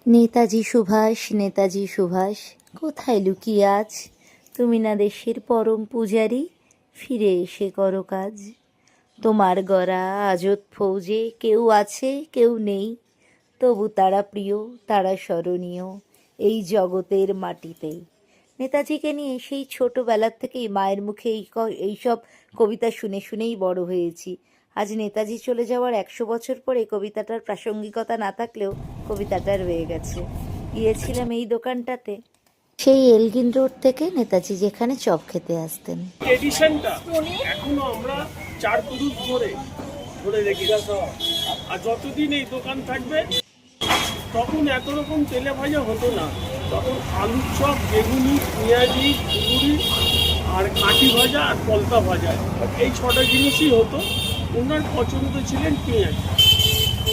নেতাজি সুভাষ, নেতাজি সুভাষ, কোথায় লুকিয়ে আজ? তুমি না দেশের পরম পূজারি, ফিরে এসে করো কাজ। তোমার গড়া আজত ফৌজে কেউ আছে কেউ নেই, তবু তারা প্রিয়, তারা স্মরণীয় এই জগতের মাটিতেই। নেতাজিকে নিয়ে সেই ছোটোবেলার থেকেই মায়ের মুখে এইসব কবিতা শুনে শুনেই বড় হয়েছি। আজ নেতাজি চলে যাওয়ার 100 বছর পরে কবিতাটার প্রাসঙ্গিকতা না থাকলেও কবিতাটা রয়ে গেছে। গিয়েছিলাম এই দোকানটাতে, সেই এলগিন রোড থেকে নেতাজি যেখানে চপ খেতে আসতেন। এডিশনটা এখনো আমরা চার পুরুষ ধরে ধরে রেখে আর যতদিন এই দোকান থাকবে তখন এত রকম তেলে ভাজা হতো না। তখন আলুর চপ, বেগুনি, পেঁয়াজি, ঘুগনি আর কাঠি ভাজা আর পলতা ভাজা, এই ছটা জিনিসই হতো। ওনার পছন্দ ছিলেন পেঁয়াজ।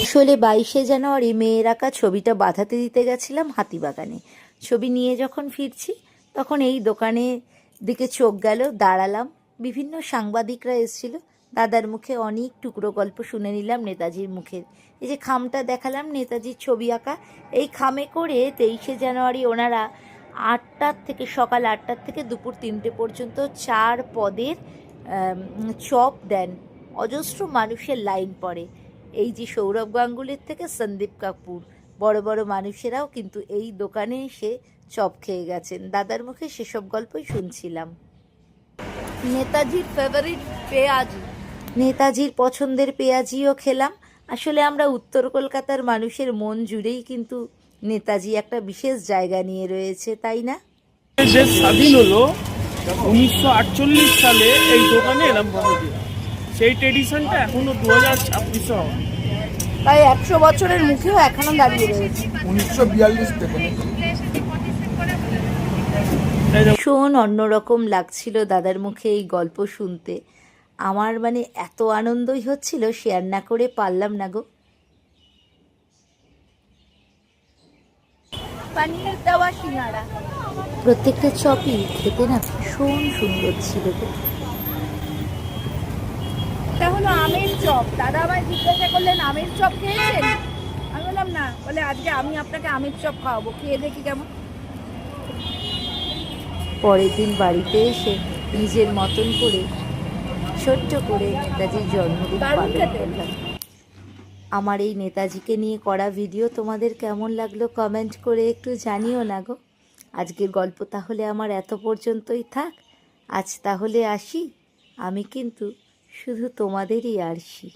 আসলে 22শে জানুয়ারি মেয়ের আঁকা ছবিটা বাঁধাতে দিতে গেছিলাম হাতিবাগানে। ছবি নিয়ে যখন ফিরছি তখন এই দোকানের দিকে চোখ গেল, দাঁড়ালাম। বিভিন্ন সাংবাদিকরা এসেছিল, দাদার মুখে অনেক টুকরো গল্প শুনে নিলাম নেতাজির মুখের। এই যে খামটা দেখালাম নেতাজির ছবি আঁকা, এই খামে করে 23শে জানুয়ারি ওনারা সকাল 8টার থেকে দুপুর 3টে পর্যন্ত 4 পদের চপ দেন। অজস্র মানুষের লাইন পড়ে। এই যে সৌরভ গাঙ্গুলির থেকে সন্দীপ কাপুর, বড় বড় মানুষেরাও কিন্তু এই দোকানে এসে চপ খেয়ে গেছেন। দাদার মুখে সেসব গল্পই শুনছিলাম। নেতাজির ফেভারিট পেঁয়াজি, নেতাজির পছন্দের পেঁয়াজিও খেলাম। আসলে আমরা উত্তর কলকাতার মানুষের মন জুড়েই কিন্তু নেতাজি একটা বিশেষ জায়গা নিয়ে রয়েছে, তাই না? দেশ স্বাধীন হলো 1948 সালে, এই দোকানে এলাম ভারতীয়। সেই ট্রেডিশনটা এখনো 2026 হয়। তাই 100 বছরের মুখেও এখনো দাঁড়িয়ে রয়েছে। 1942 থেকে ভীষণ অন্যরকম লাগছিল দাদার মুখে এই গল্প শুনতে। আমার এত আনন্দই হচ্ছিল, শেয়ার না করে পারলাম না গো। পানির দেওয়া সিঙ্গাড়া, প্রত্যেকটা চপই খেতে না ভীষণ সুন্দর ছিল গো। এটা হলো আমের চপ। দাদা আমায় জিজ্ঞাসা করলেন আমের চপ খেয়েছেন? আমি বললাম না। বলে আজকে আমি আপনাকে আমের চপ খাওয়াবো, খেয়ে দেখি কেমন। পরের দিন বাড়িতে এসে নিজের মতন করে ছোট্ট করে নেতাজির জন্মদিন পালন করলাম। আমার এই নেতাজিকে নিয়ে করা ভিডিও তোমাদের কেমন লাগলো কমেন্ট করে একটু জানিও না গো। আজকের গল্প তাহলে আমার এত পর্যন্তই থাক। আজ তাহলে আসি, আমি কিন্তু শুধু তোমাদেরই আরশি।